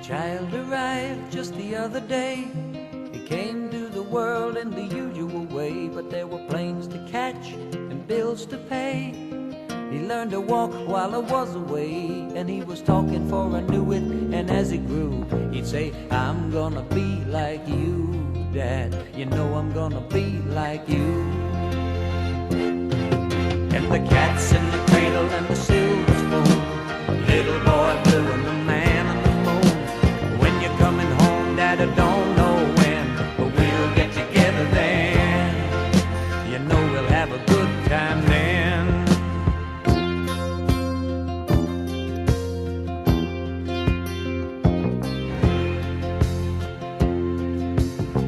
child arrived just the other day. He came to the world in the usual way, but there were planes to catch and bills to pay. He learned to walk while I was away, and he was talking for I knew it. And as he grew, he'd say, I'm gonna be like you, Dad. You know I'm gonna be like you. And the cat's in the cradle and the silver spoon, little boy blue and the man on the moon. When you're coming home, Dad, I don't know when, but we'll get together then. You know we'll have a good time then.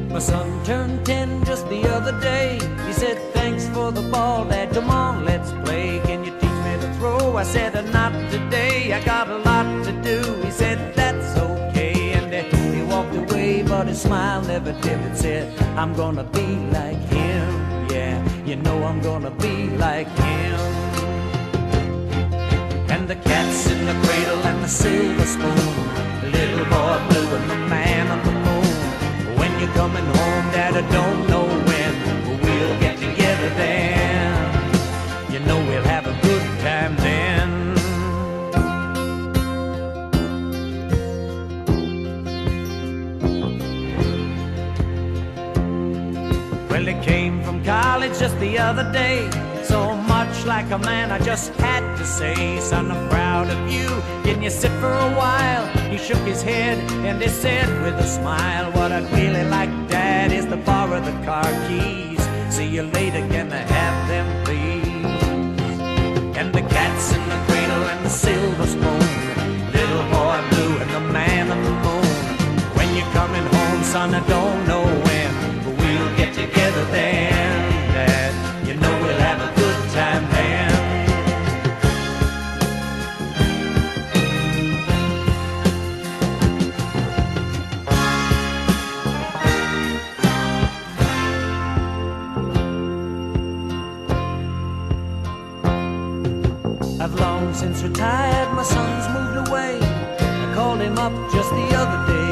My son turned 10 just the other day. He said, thanks for the ball, Dad, come on, let's play. Can you teach me to throw? I said, not today, I got a lot to do. He said, that's okay, and he walked away, but his smile never dimmed. Said, I'm gonna be like him, yeah, you know I'm gonna be like him. And the cat's in the cradle and the silver spoon, little boy blue and the man on the moon. When you're coming home, Dad, I don't know when, but we'll get together then. You know we'll have a good time then. Well, he came from college just the other day, so much like a man I just had to say, son, I'm proud of you, can you sit for a while? He shook his head and he said with a smile, what I'd really like, Dad, is to borrow the car keys. See you later, can I have them, please? And the cat's in the cradle and the silver spoon, little boy blue and the man on the moon. When you're coming home, son, I don't know when, but we'll get together then, Dad. You know we'll have a good time then. I've long since retired, my son's moved away. I called him up just the other day.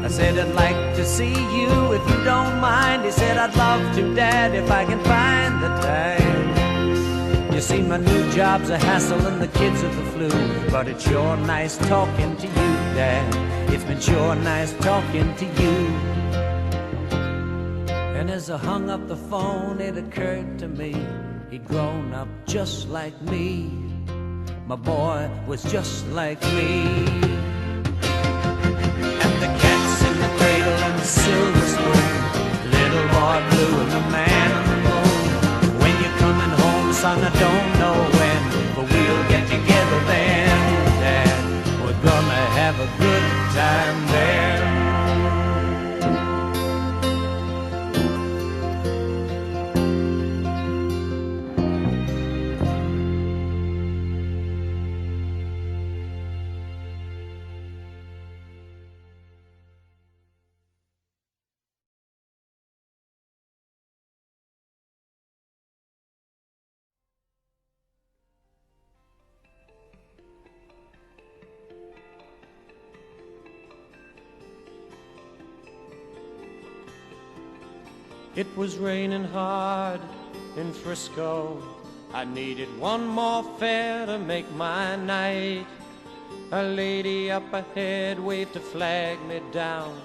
I said, I'd like to see you if you don't mind. He said, I'd love to, Dad, if I can find the time. You see, my new job's a hassle and the kids are the flu, but it's sure nice talking to you, Dad. It's been sure nice talking to you. And as I hung up the phone, it occurred to me, he'd grown up just like me. My boy was just like me. And the cat's in the cradle and the silver spoon, little boy blue and the man on the moon. When you're coming home, son, I don't know when, but we'll get together then, Dad. We're gonna have a good time there. It was raining hard in Frisco. I needed one more fare to make my night. A lady up ahead waved to flag me down.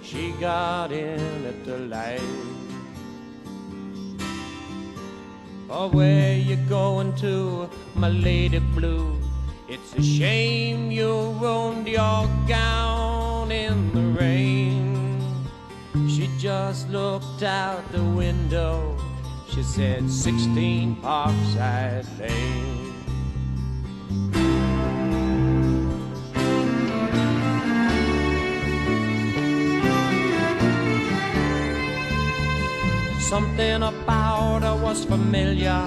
She got in at the light. Oh, where you going to, my lady blue? It's a shame you ruined your gown in the rain. She just looked out the window. She said, 16 Parkside Lane. Something about her was familiar.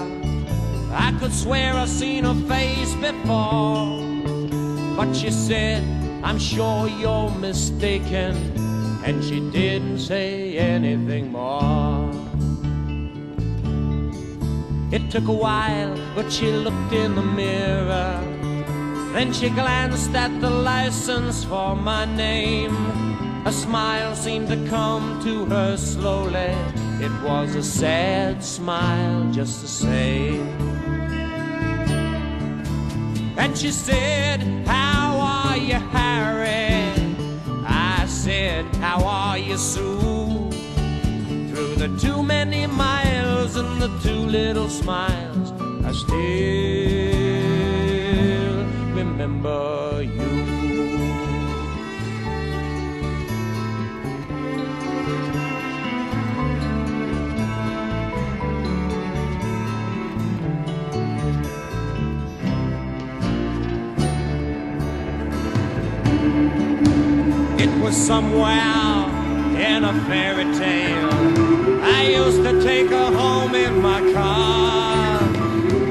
I could swear I've seen her face before. But she said, I'm sure you're mistaken. And she didn't say anything more. It took a while, but she looked in the mirror. Then she glanced at the license for my name. A smile seemed to come to her slowly. It was a sad smile just the same. And she said, "How are you, Harry?" I said, "How are you, Sue?" Through the too many miles and the too little smiles, I still remember you. It was somewhere in a fairy tale. I used to take her home in my car.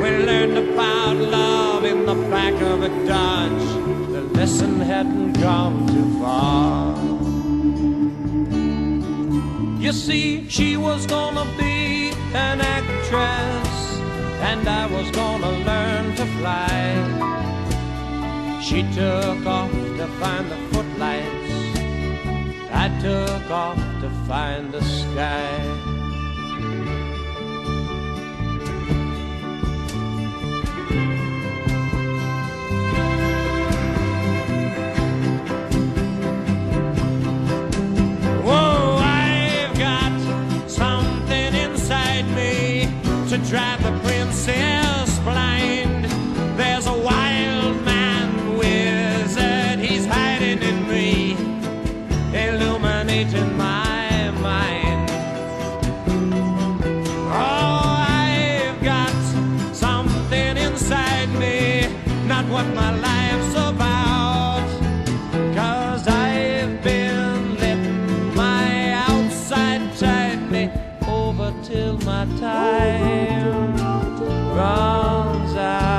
We learned about love in the back of a Dodge. The lesson hadn't gone too far. You see, she was gonna be an actress, and I was gonna learn to fly. She took off to find the footlights. I took off to find the sky. Whoa, I've got something inside me to drive the princess blind. There's a wild man wizard, he's hiding in me, illuminating my mind. Oh, I've got something inside me, not what my life's about. 'Cause I've been letting my outside tide me over till my time runs out.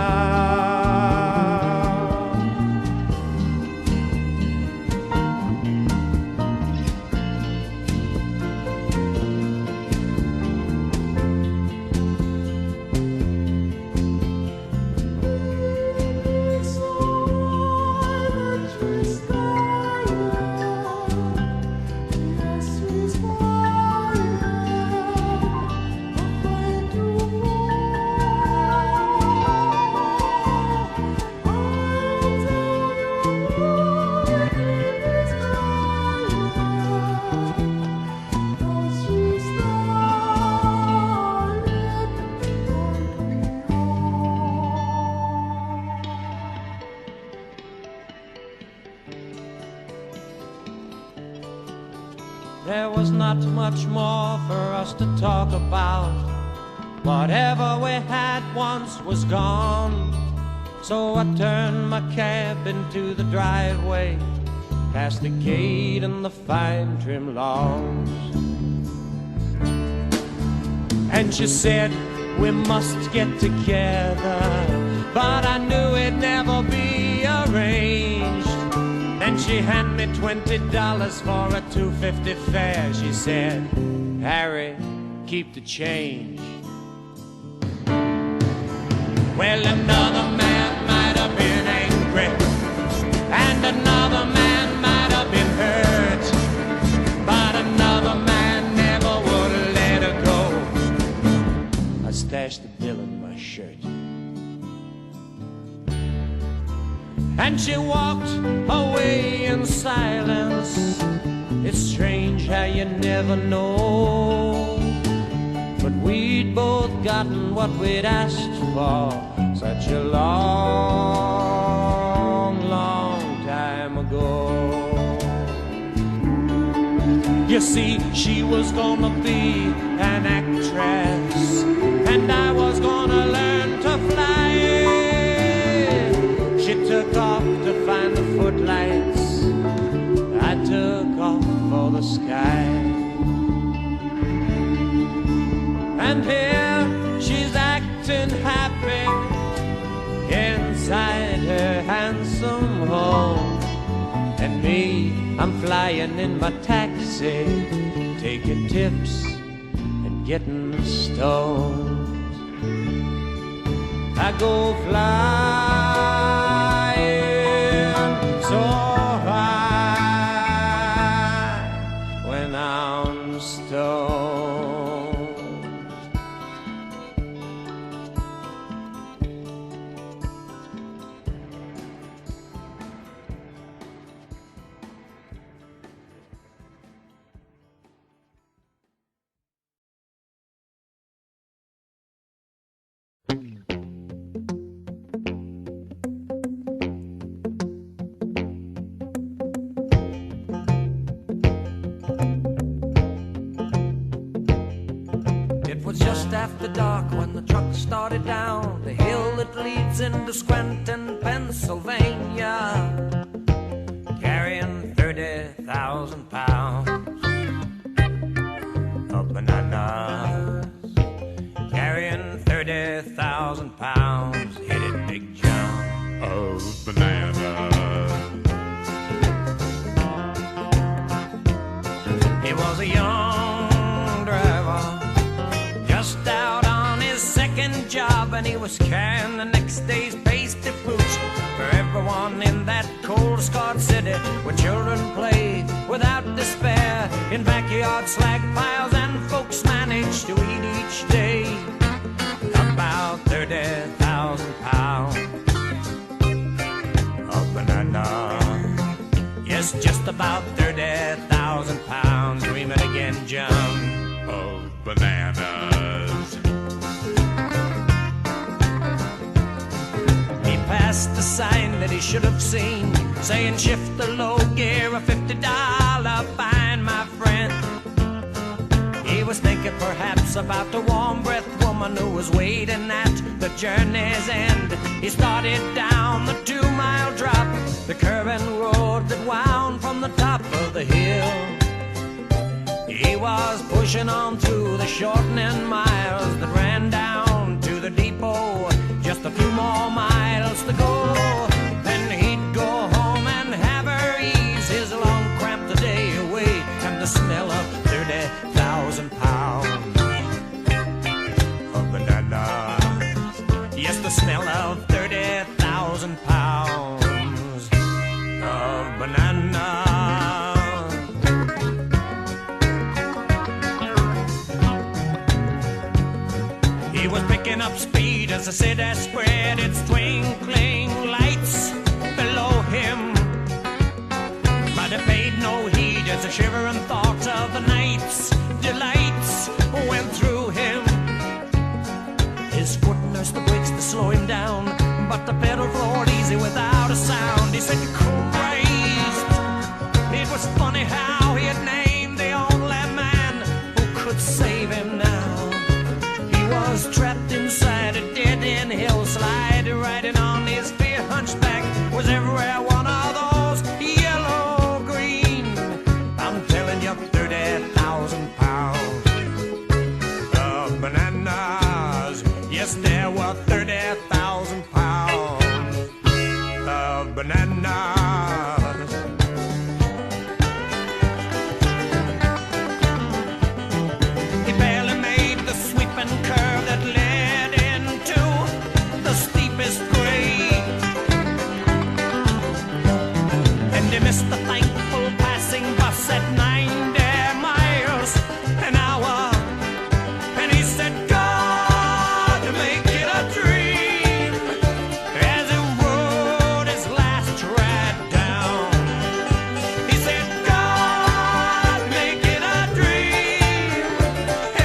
There was not much more for us to talk about. Whatever we had once was gone. So I turned my cab into the driveway, past the gate and the fine trim lawns. And she said, "We must get together," but I knew it'd never be arranged. Then she handed me $20 for a $2.50 fare. She said, "Harry, keep the change." Well, another man might have been angry, and another man might have been hurt, but another man never would have let her go. I stashed the bill in my shirt. And she walked away in silence. It's strange how you never know, but we'd both gotten what we'd asked for such a long, long time ago. You see, she was gonna be an actress, and I was gonna learn to fly. She took off to find the footlights. I took off for the sky. And here she's acting happy inside her handsome home. And me, I'm flying in my taxi, taking tips and getting stoned. I go flying after dark when the truck started down the hill that leads into Scranton, Pennsylvania, carrying 30,000 pounds of bananas. Carrying 30,000 pounds, headed Big John of bananas. He was a young driver, just out on his second job, and he was carrying the next day's pasty fruits for everyone in that cold scarred city where children play without despair in backyard slag piles, and folks manage to eat each day about 30,000 pounds of banana. Yes, just about 30,000 pounds. Dream it again, John. Of bananas. He passed a sign that he should have seen, saying shift the low gear, a $50 fine, my friend. He was thinking perhaps about the warm-breathed woman who was waiting at the journey's end. He started down the 2-mile drop, the curving road that wound from the top of the hill. He was pushing on through the shortening miles that ran down to the depot. Just a few more miles to go, then he'd go home and have her ease his long cramped day away, and the smell of 30,000 pounds of bananas. Yes, the smell of 30,000 pounds of bananas. He was picking up speed as the city spread its twinkling lights below him, but he paid no heed as the shivering thoughts of the night's delights went through him. His foot nursed the brakes to slow him down, but the pedal floored easy without a sound. He said, Christ, it was funny how he had named the only man who could save him now. He was trapped inside a dead-end hillside, riding on his fear hunchback was everywhere one of those yellow-green. I'm telling you, 30,000 pounds of bananas. Yes, there were 30,000 pounds of bananas. He barely made the sweeping curve that led into the steepest grade, and he missed the thankful passing bus at 90 miles an hour. And he said, God, make it a dream, as he rode his last ride down. He said, God, make it a dream,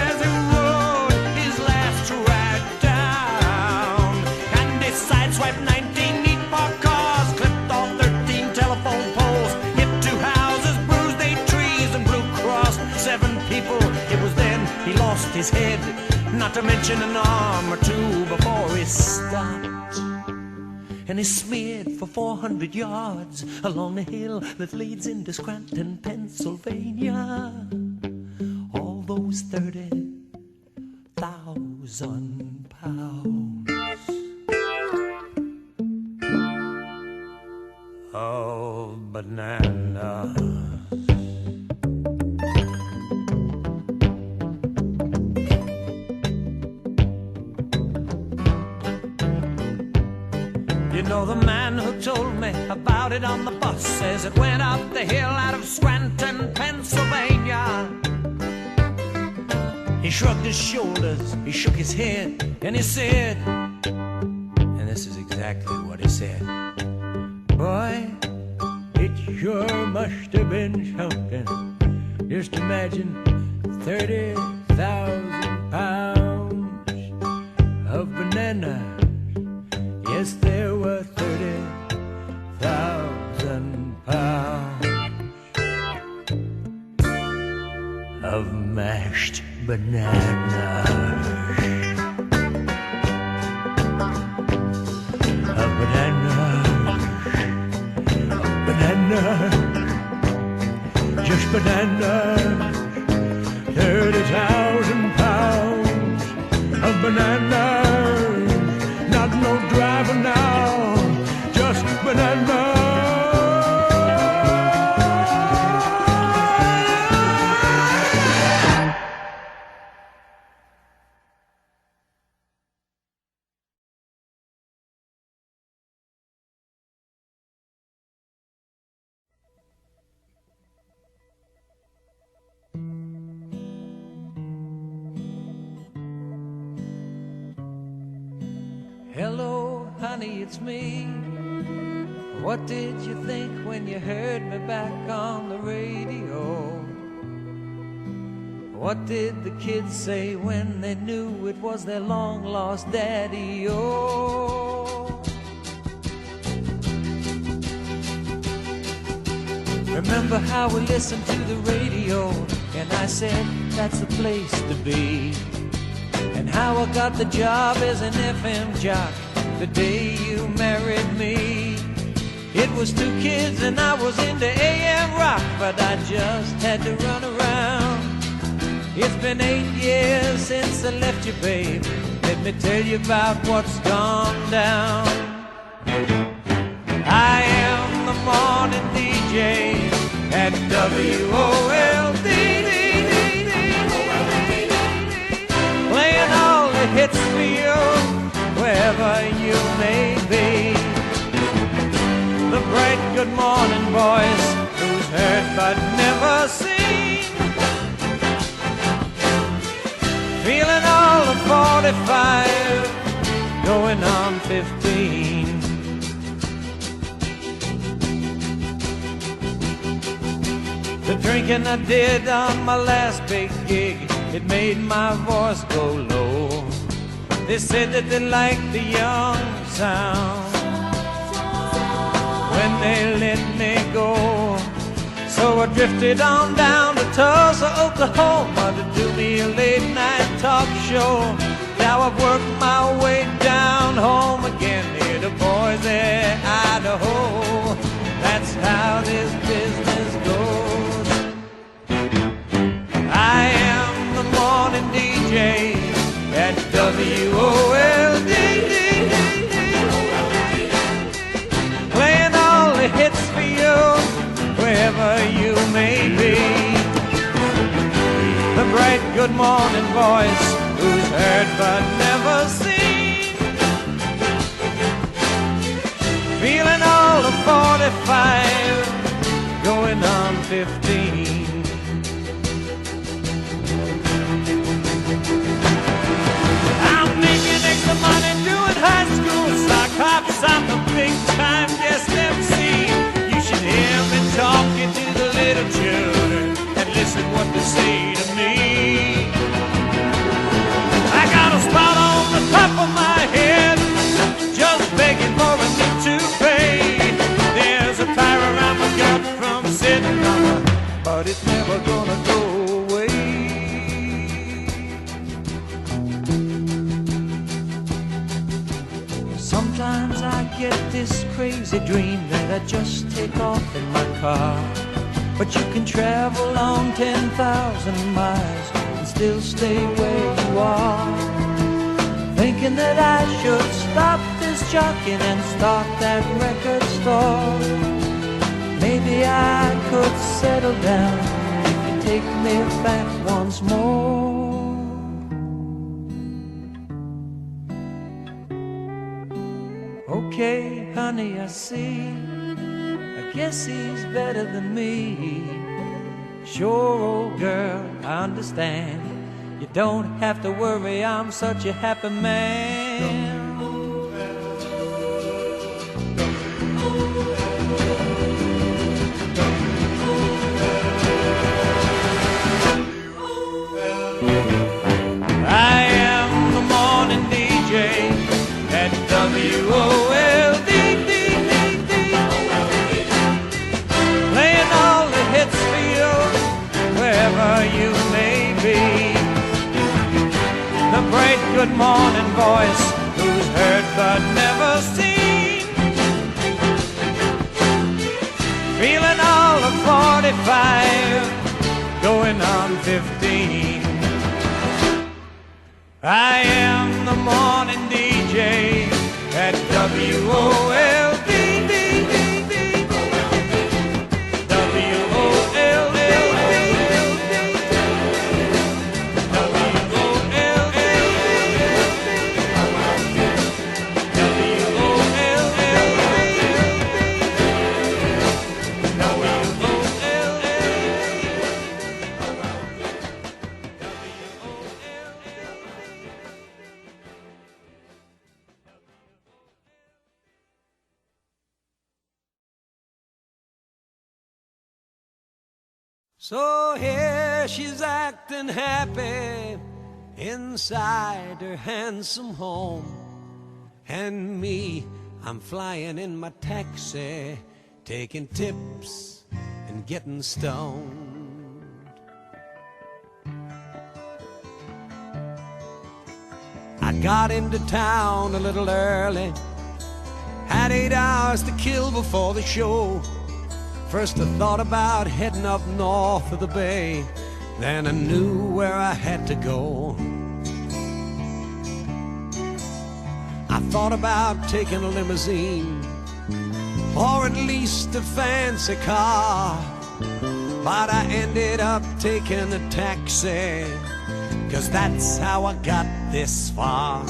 as he rode his last ride down. And he sideswiped 19 neat parked cars, clipped off 13 telephone poles, hit 2 houses, bruised 8 trees, and Blue Crossed 7 people. It was then he lost his head, not to mention an arm or two before he stopped. And he smeared for 400 yards along the hill that leads into Scranton, Pennsylvania. All those 30,000 pounds of bananas. You know, the man who told me about it on the bus as it went up the hill out of Scranton, Pennsylvania. He shrugged his shoulders, he shook his head, and he said, and this is exactly what he said, boy, it sure must have been something. Just imagine 30,000 pounds of bananas. Yes, there were 30,000 pounds of mashed bananas. bananas, 30,000 pounds of bananas, not no driver now, just bananas. Hello, honey, it's me. What did you think when you heard me back on the radio? What did the kids say when they knew it was their long-lost daddy? Oh, remember how we listened to the radio, and I said that's the place to be. And how I got the job as an FM jock the day you married me. It was 2 kids and I was into AM rock, but I just had to run around. It's been 8 years since I left you, babe. Let me tell you about what's gone down. I am the morning DJ at WOLD. Hits for you, wherever you may be. The bright good morning voice, who's heard but never seen. Feeling all of 45, going on 15. The drinking I did on my last big gig, it made my voice go low. They said that they liked the young sound when they let me go. So I drifted on down to Tulsa, Oklahoma to do me a late night talk show. Now I've worked my way down home again here to Boise, Idaho. That's how this business goes. I am the morning DJ at WOLD, playing all the hits for you, wherever you may be. The bright good morning voice, who's heard but never seen. Feeling all of 45, going on 15. The money doing high school sock hops. I'm a big time guest MC. You should hear me talking to the little children and listen what they say to me. I got a spot on the top of my head, just begging for a new toupee. There's a fire around my gut from sitting on her, but it's never gonna go away. Sometimes I get this crazy dream that I just take off in my car. But you can travel on 10,000 miles and still stay where you are. Thinking that I should stop this jockeying and start that record store. Maybe I could settle down if you take me back once more. Okay, honey, I see. I guess he's better than me. Sure, old girl, I understand. You don't have to worry, I'm such a happy man. I am the morning DJ at WOLD, playing all the hits for you, wherever you may be. The bright good morning voice, who's heard but never seen. Feeling all of 45, going on 15. I am the morning DJ at WOLD. So here she's acting happy inside her handsome home, and me, I'm flying in my taxi, taking tips and getting stoned. I got into town a little early, had 8 hours to kill before the show. First I thought about heading up north of the bay, then I knew where I had to go. I thought about taking a limousine, or at least a fancy car, but I ended up taking a taxi, 'cause that's how I got this far.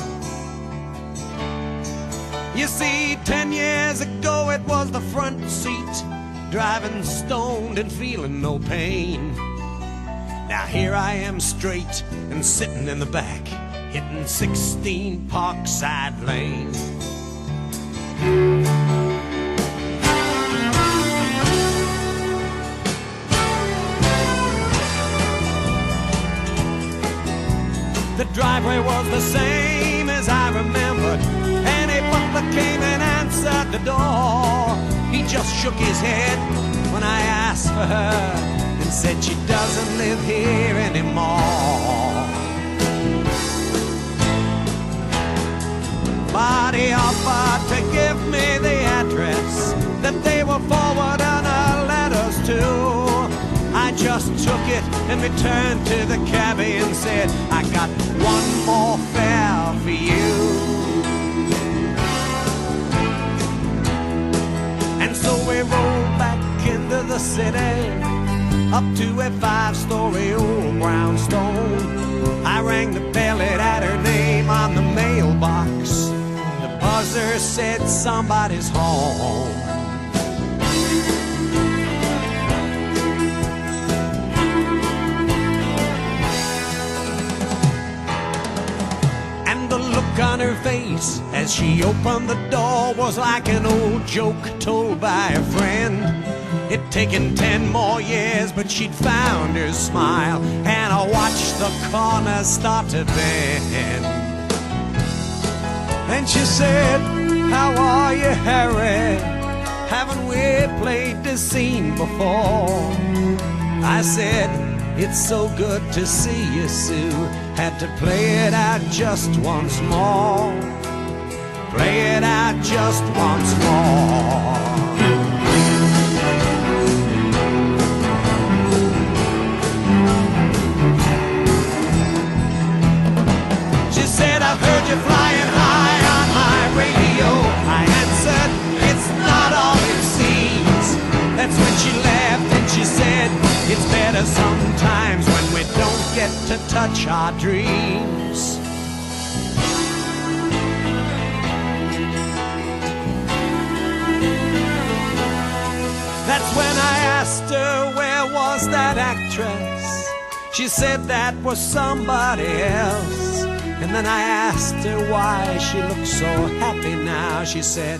You see, 10 years ago it was the front seat, driving stoned and feeling no pain. Now here I am straight and sitting in the back, hitting 16 Parkside Lane. The driveway was the same as I remembered, and a butler came and answered the door. He just shook his head when I asked for her and said she doesn't live here anymore. But he offered to give me the address that they were forwarding our letters to. I just took it and returned to the cabbie and said, I got one more fare for you. So we rolled back into the city, up to a 5-story old brownstone. I rang the bell, it had her name on the mailbox. The buzzer said somebody's home. On her face as she opened the door was like an old joke told by a friend. It'd taken 10 more years, but she'd found her smile, and I watched the corners start to bend. And she said, how are you, Harry? Haven't we played this scene before? I said, it's so good to see you, Sue. Had to play it out just once more. Play it out just once more. She said, I've heard you flying high on my radio. I answered, it's not all it seems. That's when she laughed and she said, it's better sometimes when we don't get to touch our dreams. That's when I asked her, where was that actress? She said that was somebody else. And then I asked her why she looked so happy now. She said,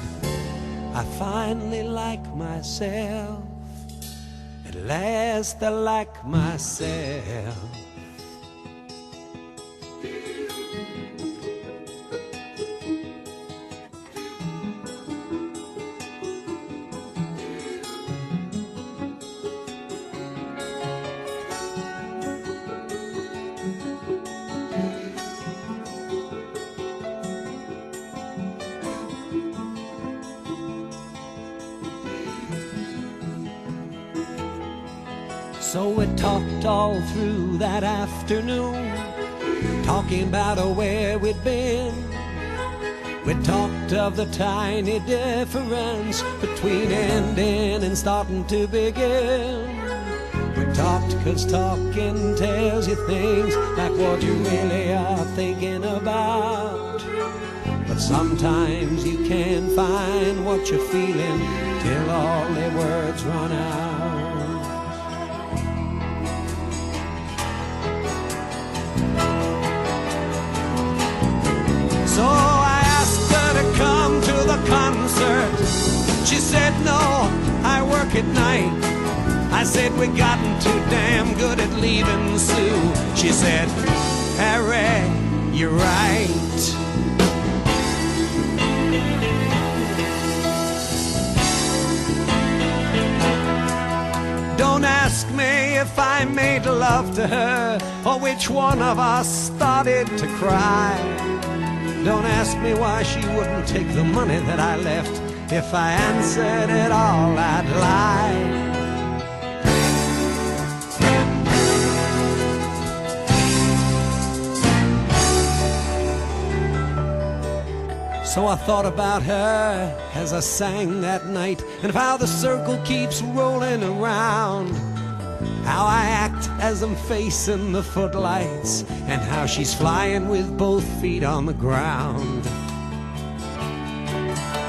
I finally like myself. At last I like myself. So we talked all through that afternoon, talking about where we'd been. We talked of the tiny difference between ending and starting to begin. We talked 'cause talking tells you things like what you really are thinking about. But sometimes you can't find what you're feeling till all the words run out. So I asked her to come to the concert. She said no, I work at night. I said we gotten too damn good at leaving Sue. She said, Harry, you're right. Don't ask me if I made love to her or which one of us started to cry. Don't ask me why she wouldn't take the money that I left. If I answered it all, I'd lie. So I thought about her as I sang that night, and of how the circle keeps rolling around, how I act as I'm facing the footlights, and how she's flying with both feet on the ground.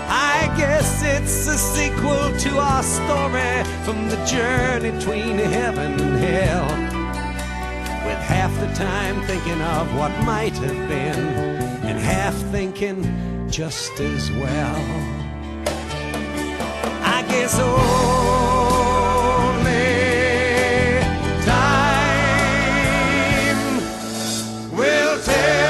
I guess it's a sequel to our story from the journey between heaven and hell, with half the time thinking of what might have been, and half thinking just as well. I guess only time will tell.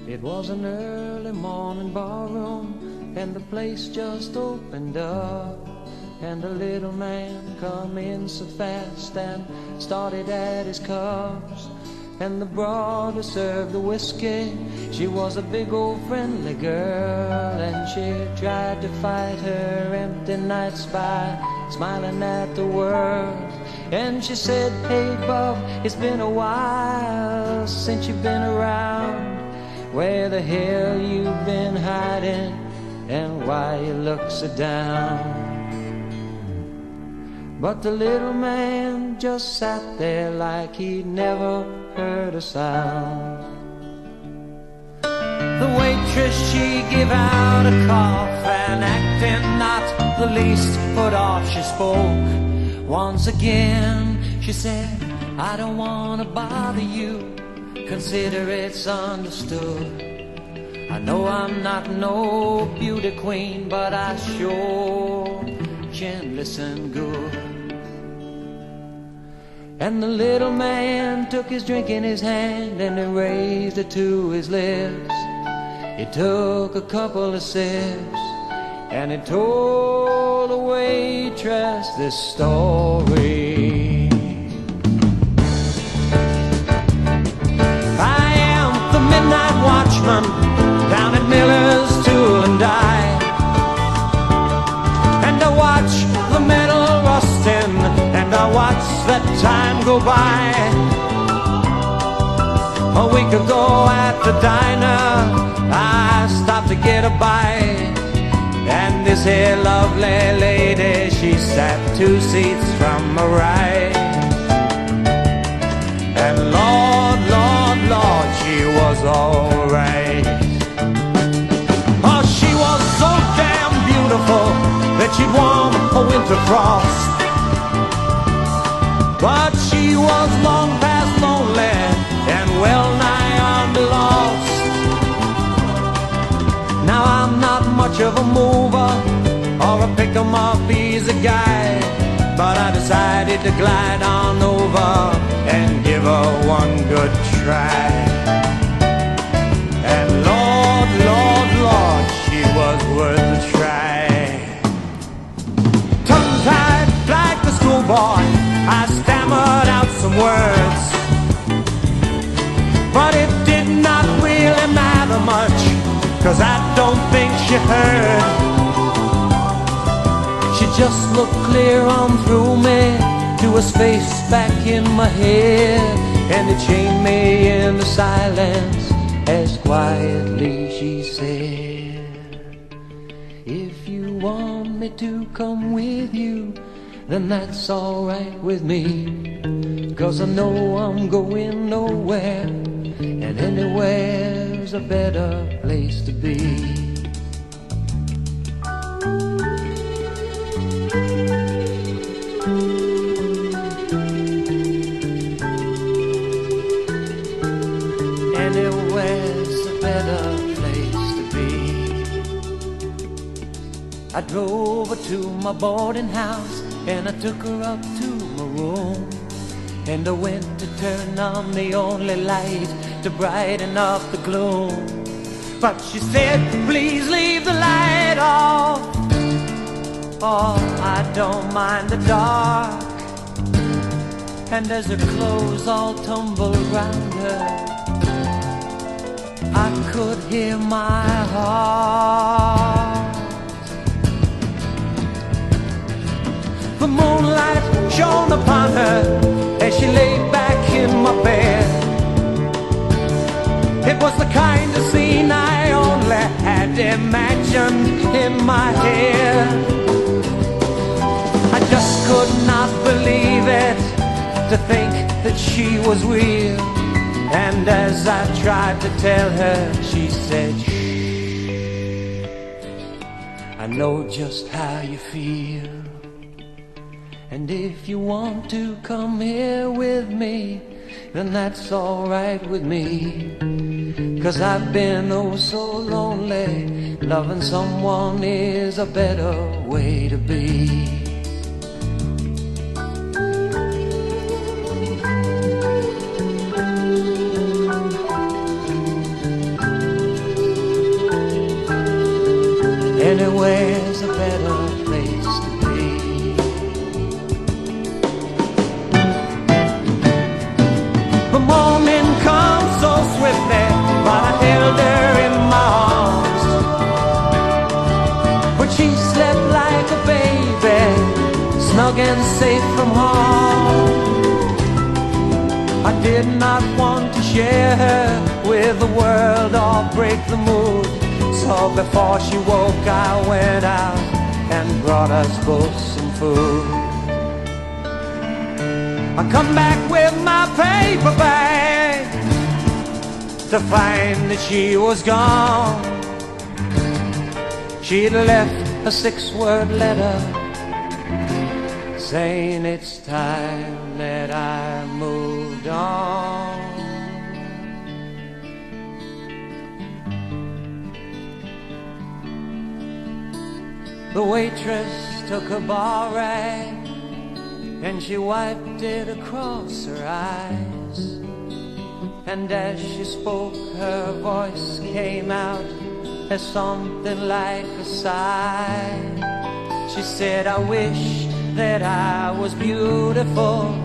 It was an early morning ballroom, and the place just opened up, and the little man come in so fast and started at his cups, and the broad who served the whiskey, she was a big old friendly girl, and she tried to fight her empty nights by smiling at the world. And she said, hey bub, it's been a while since you've been around. Where the hell you been hiding, and why you look so down? But the little man just sat there like he'd never heard a sound. The waitress, she gave out a cough, and acting not the least put off, she spoke once again. She said, I don't want to bother you, consider it's understood. I know I'm not no beauty queen, but I sure can listen good. And the little man took his drink in his hand, and he raised it to his lips. He took a couple of sips, and he told the waitress this story. Midnight watchman down at Miller's Tool and Die, and I watch the metal rusting, and I watch that time go by. A week ago at the diner, I stopped to get a bite, and this here lovely lady, she sat 2 seats from my right. And Lord, Lord, Lord, she was alright. Oh, she was so damn beautiful that she'd warm a winter frost. But she was long past lonely and well nigh on the lost. Now I'm not much of a mover or a pick-em-up easy guy, but I decided to glide on over and give her one good try. And Lord, Lord, Lord, think she heard. She just looked clear on through me to a space back in my head, and it chained me into silence as quietly she said, if you want me to come with you, then that's alright with me, 'cause I know I'm going nowhere, and anywhere's a better place to be. Anywhere's a better place to be. I drove her to my boarding house, and I took her up to my room, and I went to turn on the only light to brighten up the gloom. But she said, please leave the light off. Oh, I don't mind the dark. And as her clothes all tumbled round her, I could hear my heart. The moonlight shone upon her as she lay back in my bed. It was the kind of scene I only had imagined in my head. I just could not believe it, to think that she was real. And as I tried to tell her, she said, shh, I know just how you feel. And if you want to come here with me, then that's alright with me, 'cause I've been oh so lonely. Loving someone is a better way to be. Anywhere's a better place to be. The morning comes so swiftly, but I held her in my arms when she slept like a baby, snug and safe from harm. I did not want to share her with the world or break the mood, so before she woke I went out and brought us both some food. I come back with my paper bag to find that she was gone. She'd left a 6-word letter saying it's time that I moved on. The waitress took a bar rag and she wiped it across her eyes, and as she spoke her voice came out as something like a sigh. She said, I wish that I was beautiful,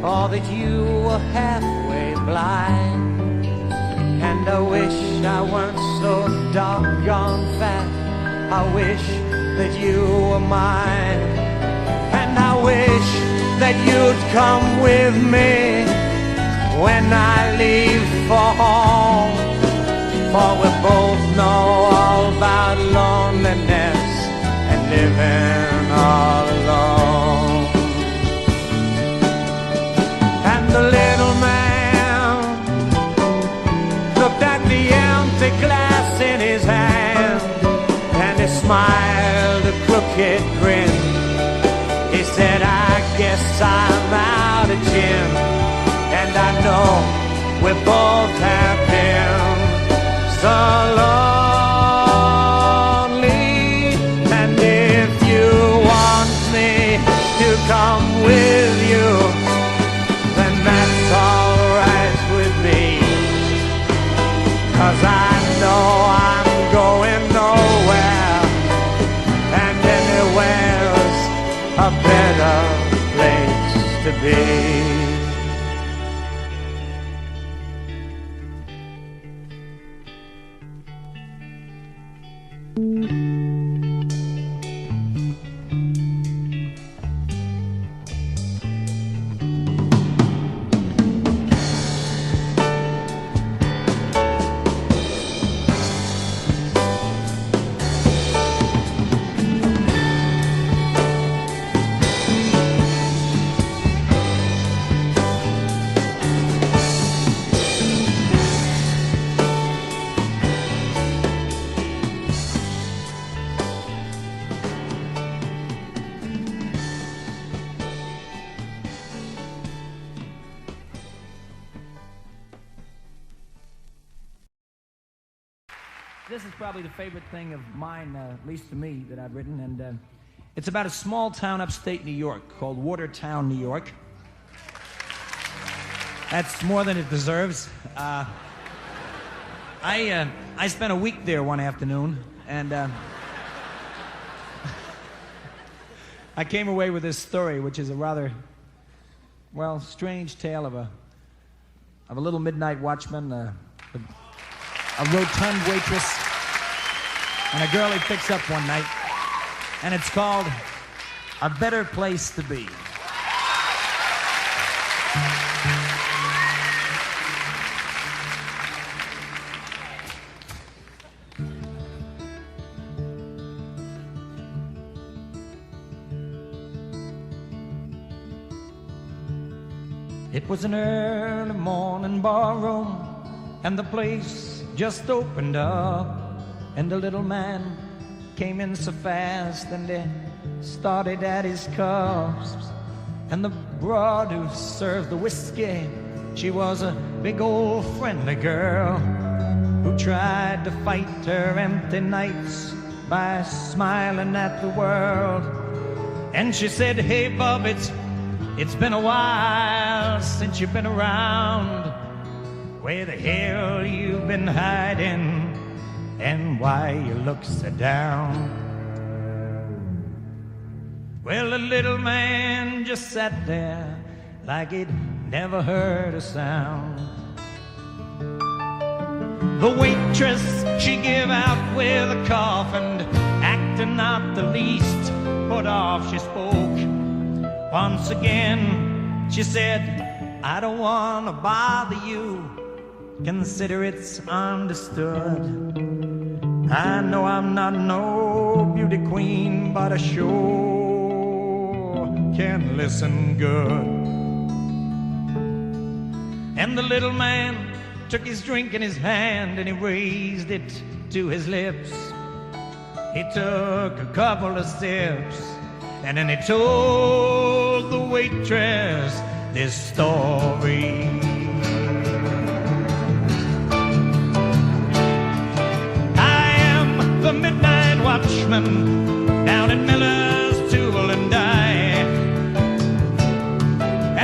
or that you were halfway blind, and I wish I weren't so doggone fat. I wish that you were mine, and I wish that you'd come with me when I leave for home, for we both know all about loneliness and living all alone. And the little man looked at the empty glass in his hand, and he smiled a crooked grin. He said, I guess I'm out of gin, and I know we both have been so lonely. And if you want me to come with you, then that's alright with me, 'cause I know I'm going nowhere, and anywhere's a better place to be. This is probably the favorite thing of mine, at least to me, that I've written, and it's about a small town upstate New York called Watertown, New York. That's more than it deserves. I spent a week there one afternoon, and I came away with this story, which is a rather, well, strange tale of a little midnight watchman, a rotund waitress, and a girl he picks up one night, and it's called A Better Place to Be. It was an early morning ballroom, and the place just opened up, and the little man came in so fast, and they started at his cups. And the broad who served the whiskey, she was a big old friendly girl who tried to fight her empty nights by smiling at the world. And she said, "Hey, bub, it's been a while since you've been around. Where the hell you been hiding, and why you look so down?" Well, the little man just sat there like he'd never heard a sound. The waitress, she gave out with a cough, and acting not the least put off, she spoke. Once again, she said, "I don't want to bother you. Consider it's understood. I know I'm not no beauty queen, but I sure can listen good." And the little man took his drink in his hand, and he raised it to his lips. He took a couple of sips, and then he told the waitress this story. "I am the midnight watchman down in Miller's Tool and Die,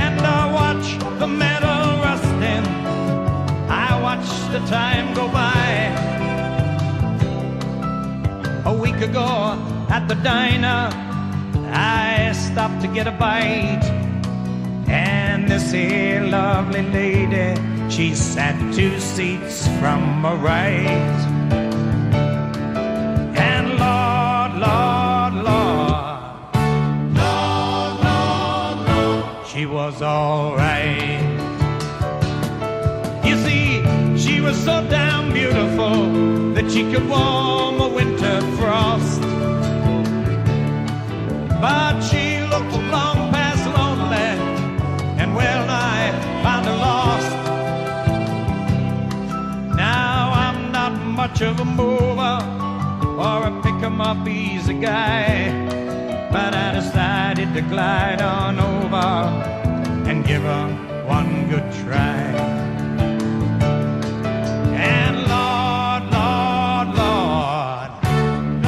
and I watch the metal rusting, I watch the time go by. A week ago at the diner, I stopped to get a bite, and this here lovely lady, she sat 2 seats from my right. And Lord, Lord, Lord, Lord, Lord, Lord, she was all right. You see, she was so damn beautiful that she could warm a winter frost. But she looked long past lonely, and well, I found her lost. Now I'm not much of a mover or a pick-em-up easy guy, but I decided to glide on over and give her one good try. And Lord, Lord, Lord,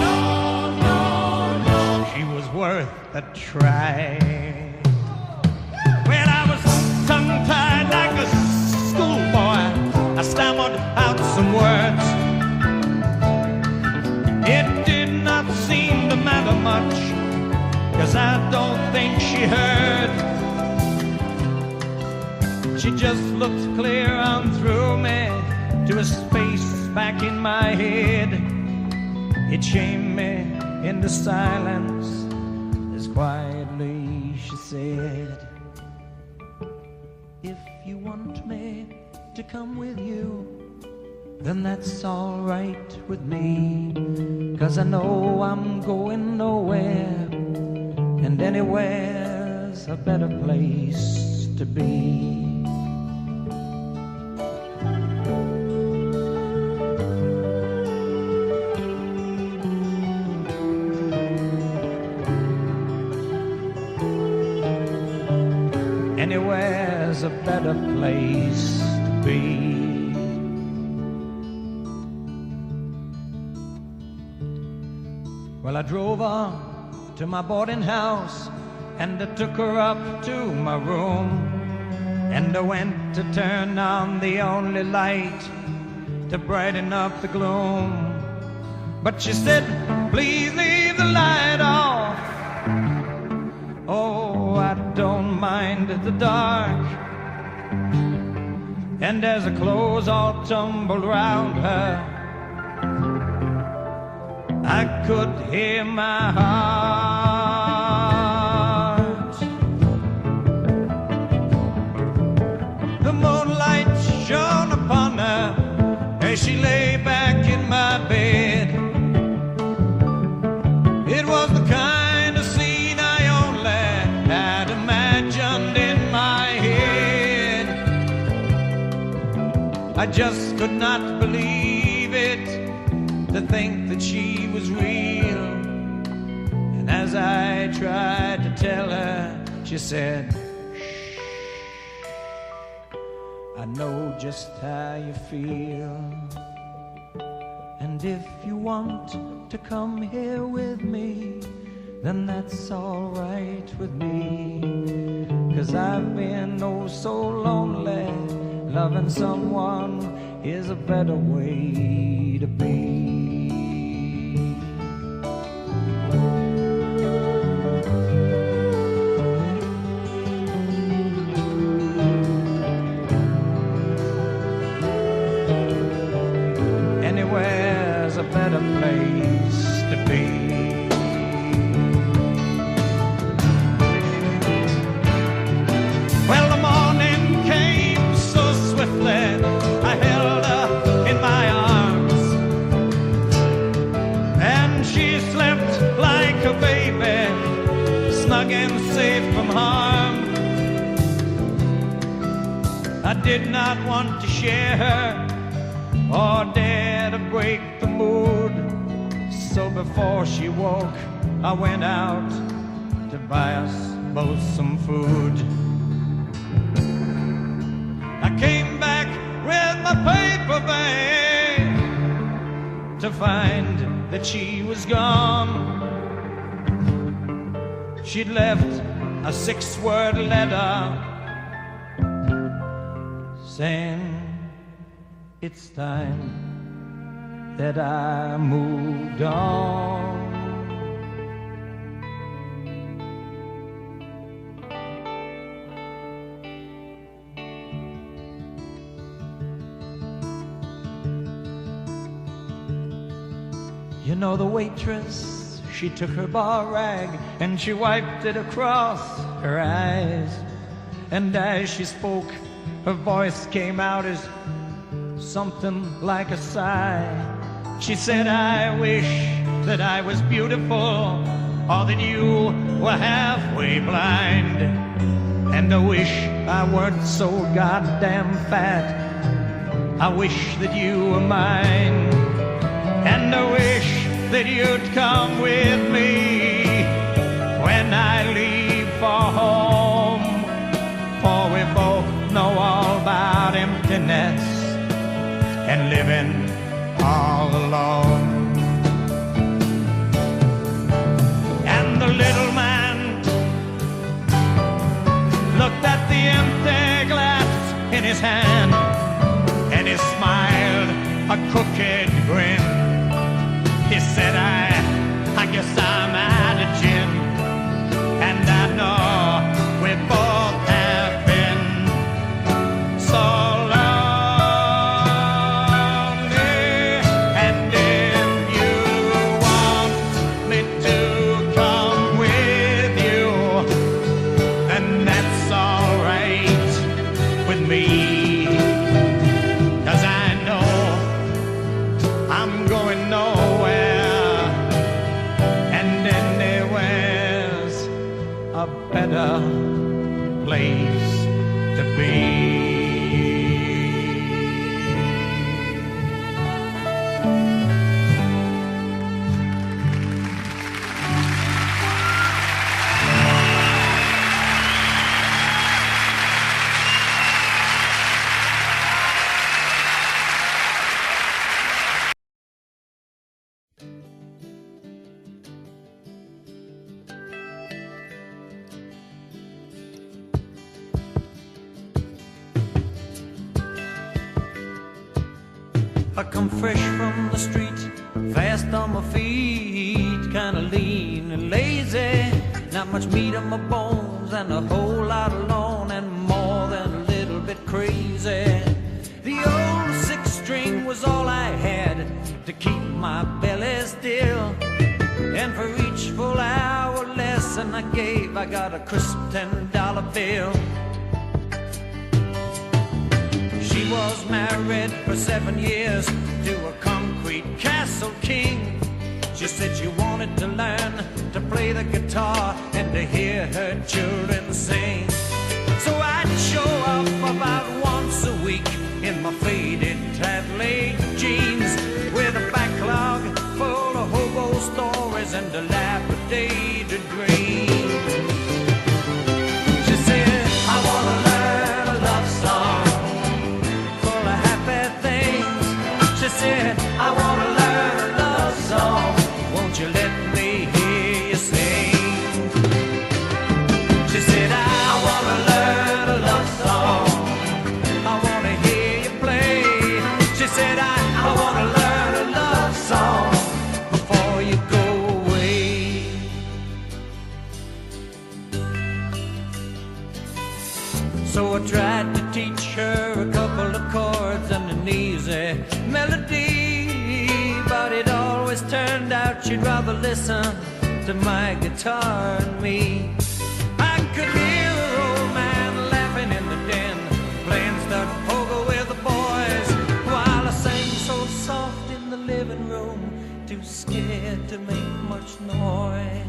Lord, Lord, Lord, she was worth a try. When I was tongue-tied like a schoolboy, I stammered out some words. It did not seem to matter much, 'cause I don't think she heard. She just looked clear on through me to a space back in my head. It shamed me into silence as quietly she said, "If you want me to come with you, then that's all right with me, 'cause I know I'm going nowhere, and anywhere's a better place to be." Anywhere's a better place to be. Well, I drove on to my boarding house, and I took her up to my room, and I went to turn on the only light to brighten up the gloom. But she said, please leave the light off. Oh, I don't mind the dark. And as the clothes all tumbled round her, I could hear my heart. The moonlight shone upon her as she lay back in my bed. It was the kind of scene I only had imagined in my head. I just could not believe it, to think that she was real. And as I tried to tell her, she said, shh, I know just how you feel. And if you want to come here with me, then that's all right with me. 'Cause I've been oh so lonely, loving someone is a better way to be. Anywhere's a better place to be. Well, the morning came so swiftly, I held her in my arms, and she slept like a baby, snug and safe from harm. I did not want to share her or dare to break the mood, so before she woke, I went out to buy us both some food. I came back with my paper bag to find that she was gone. She'd left a 6-word letter saying it's time that I moved on. You know the waitress, she took her bar rag and she wiped it across her eyes. And as she spoke, her voice came out as something like a sigh. She said, I wish that I was beautiful, or that you were halfway blind. And I wish I weren't so goddamn fat. I wish that you were mine. And I wish that you'd come with me when I leave for home. For we both know all about emptiness and living all alone. And the little man looked at the empty glass in his hand, and he smiled a crooked grin. He said, I guess I'm out of gin, and I know we both have been so lonely. And if you want me to come with you, then that's all right with me. 'Cause I know I'm going nowhere, and anywhere's a better place to be. I come fresh from the street, fast on my feet, kinda lean and lazy. Not much meat on my bones and a whole lot alone and more than a little bit crazy. The old six-string was all I had to keep my belly still. And for each full hour lesson I gave, I got a crisp $10 bill. She was married for 7 years to a concrete castle king. She said she wanted to learn to play the guitar and to hear her children sing. So I'd show up about once a week in my faded tattooed jeans, with a backlog full of hobo stories and dilapidated dreams. She said, I wanna learn a love song full of happy things. She said, I wanna learn a love song, won't you let me hear you sing? She said, I wanna learn a love song, I wanna hear you play. She said, I wanna learn a love song before you go away. So I tried to teach her a couple of chords and an easy melody, but it always turned out she'd rather listen to my guitar and me. I could hear her old man laughing in the den, playing stud poker with the boys, while I sang so soft in the living room, too scared to make much noise.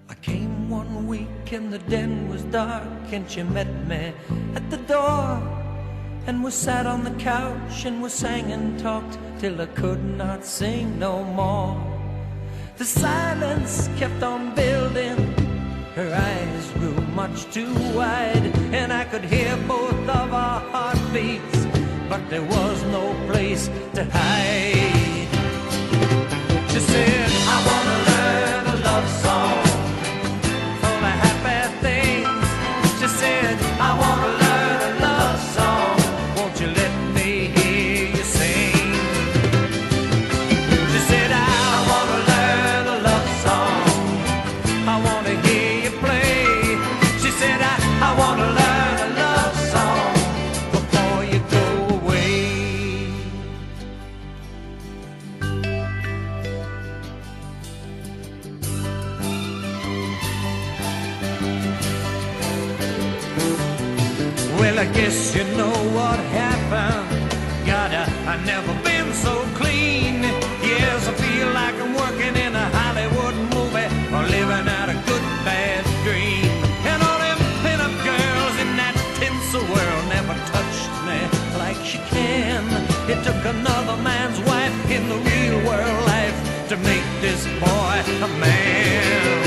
I came one week and the den was dark, and she met me at the door, and we sat on the couch and we sang and talked till I could not sing no more. The silence kept on building, her eyes grew much too wide, and I could hear both of our heartbeats, but there was no place to hide. She said, I wanna learn a love song full of happy things. She said, I wanna learn a love song, won't you let me hear you sing? She said, I wanna learn a love song, I wanna hear you play. She said, I wanna learn a love song before you go away. Well, I guess you know what happened. God, I've never been so clean. Yes, I feel like I'm working in a Hollywood movie or living out a good bad dream. And all them pin-up girls in that tinsel world never touched me like she can. It took another man's wife in the real world life to make this boy a man.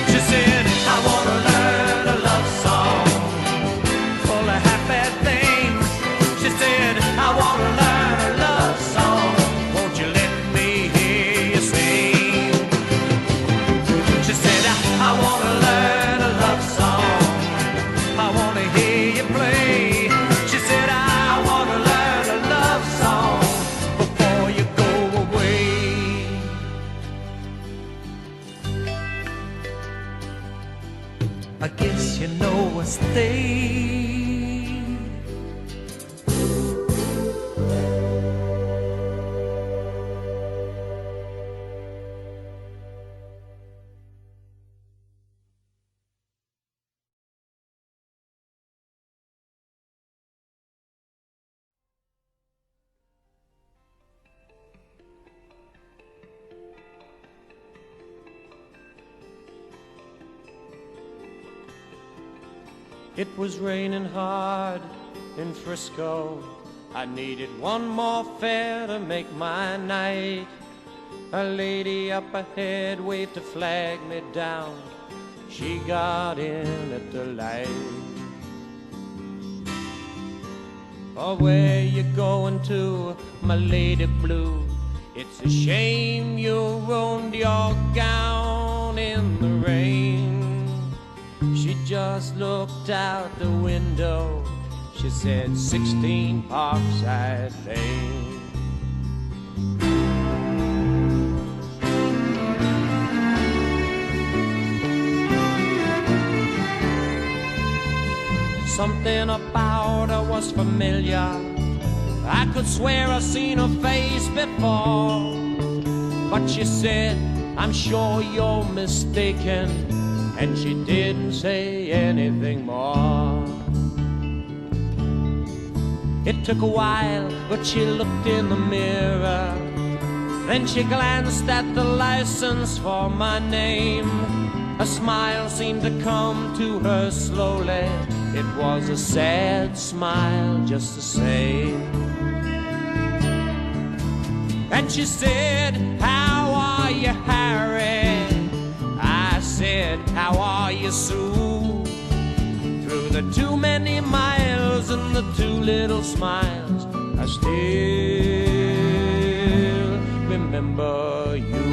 She said, I wanna learn a love song full of happy things. She said, I wanna learn a love song, won't you let me hear you sing? She said, I wanna learn a love song, I wanna hear you play. She said, I wanna learn a love song before you go away. I guess you know I stayed. It was raining hard in Frisco. I needed one more fare to make my night. A lady up ahead waved to flag me down. She got in at the light. Oh, where you going to, my lady blue? It's a shame you ruined your gown in the rain. She just looked out the window. She said 16 Parkside Lane. Something about her was familiar. I could swear I've seen her face before. But she said, I'm sure you're mistaken. And she didn't say anything more. It took a while, but she looked in the mirror. Then she glanced at the license for my name. A smile seemed to come to her slowly. It was a sad smile just the same. And she said, how are you, Harry? I said, how are you, Sue? Through the too many miles and the too little smiles, I still remember you.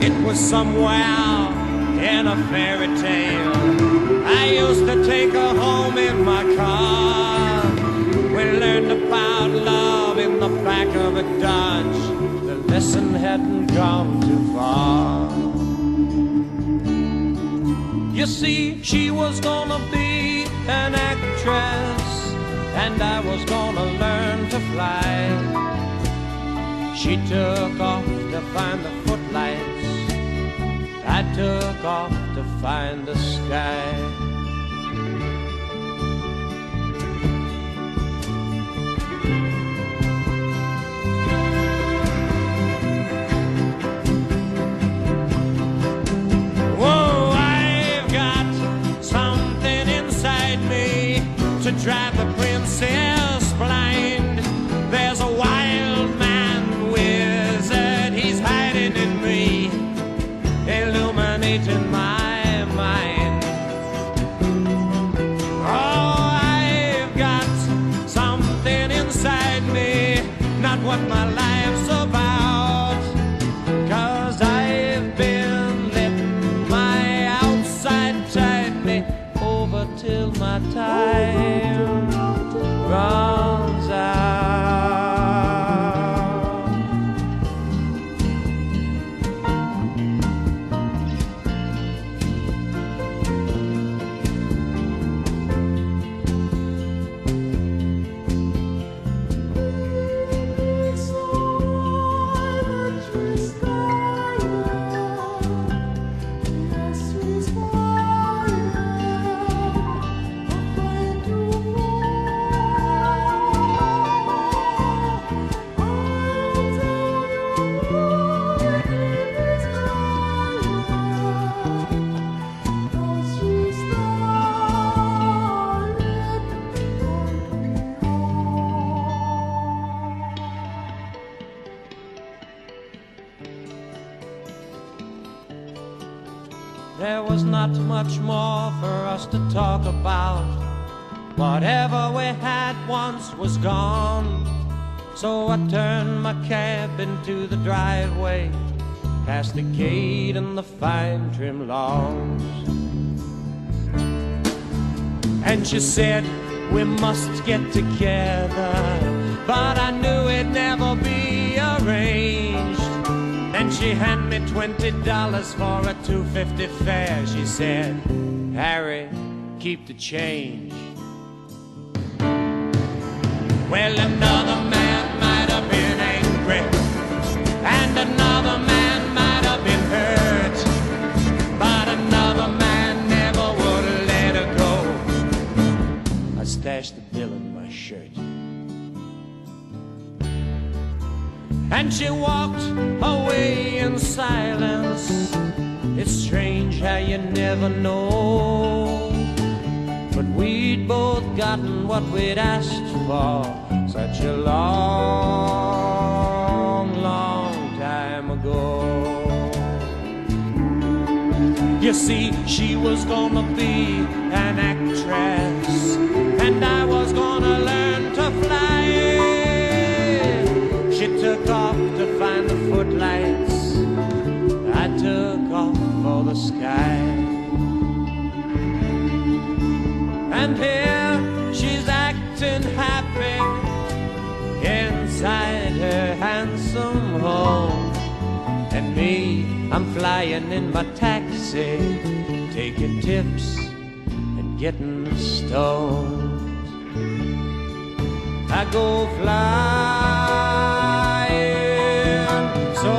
It was somewhere in a fairy tale. I used to take her home in my car. We learned about love in the back of a Dodge. The lesson hadn't gone too far. You see, she was gonna be an actress, and I was gonna learn to fly. She took off to find the footlights. I took off to find the sky. Whoa, I've got something inside me to drive the princess blind. There's a wild man wizard, he's hiding in me, illuminating my mind. Oh, I've got something inside me, not what my life's about. 'Cause I've been letting my outside tide me over till my time runs out. There was not much more for us to talk about. Whatever we had once was gone. So I turned my cab into the driveway, past the gate and the fine trim lawns. And she said, we must get together, but I knew it'd never be arranged. Then she handed me $20 for a $2.50 fare. She said, Harry, keep the change. Well, another man might have been angry, and another man might have been hurt, but another man never would have let her go. I stashed the bill in my shirt, and she walked away in silence. It's strange how you never know, but we'd both gotten what we'd asked for such a long, long time ago. You see, she was gonna be an actress, and I was gonna learn to fly. She took off to find the footlights, I took off for the sky. And here she's acting happy inside her handsome home, and me, I'm flying in my taxi, taking tips and getting stoned. I go flying so